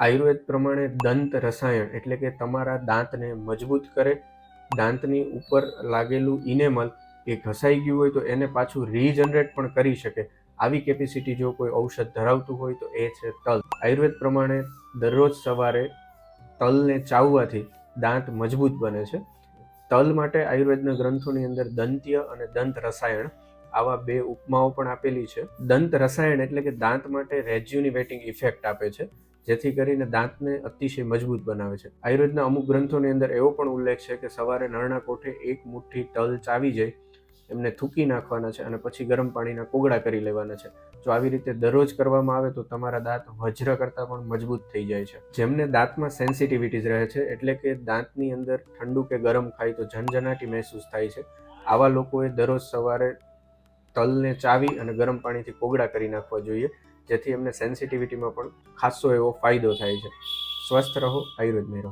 આયુર્વેદ પ્રમાણે દંત રસાયણ એટલે કે તમારા દાંતને મજબૂત કરે, દાંતની ઉપર લાગેલું ઇનેમલ એ ઘસાઈ ગયું હોય તો એને પાછું રીજનરેટ પણ કરી શકે, આવી કેપેસિટી જો કોઈ ઔષધ ધરાવતું હોય તો એ છે તલ. આયુર્વેદ પ્રમાણે દરરોજ સવારે તલને ચાવવાથી દાંત મજબૂત બને છે. તલ માટે આયુર્વેદના ગ્રંથોની અંદર દંત્ય અને દંત રસાયણ આવા બે ઉપમાઓ પણ આપેલી છે. દંત રસાયણ એટલે કે દાંત માટે રેજ્યુનિવેટિંગ ઇફેક્ટ આપે છે, જેથી કરીને દાંતને અતિશય મજબૂત બનાવે છે. આયુર્વેદના અમુક ગ્રંથોની અંદર એવો પણ ઉલ્લેખ છે કે સવારે નરણા કોઠે એક મુઠ્ઠી તલ ચાવી જાય, એમને થૂકી નાખવાના છે અને પછી ગરમ પાણીના કોગળા કરી લેવાના છે. જો આવી રીતે દરરોજ કરવામાં આવે તો તમારા દાંત વજ્ર કરતાં પણ મજબૂત થઈ જાય છે. જેમને દાંતમાં સેન્સિટિવિટીઝ રહે છે, એટલે કે દાંતની અંદર ઠંડુ કે ગરમ ખાય તો ઝનઝનાટી મહેસૂસ થાય છે, આવા લોકોએ દરરોજ સવારે તલને ચાવી અને ગરમ પાણીથી કોગળા કરી નાખવા જોઈએ, જેથી એમને સેન્સિટિવિટીમાં પણ ખાસો એવો ફાયદો થાય છે. સ્વસ્થ રહો, આયુર્વેદમય રહો.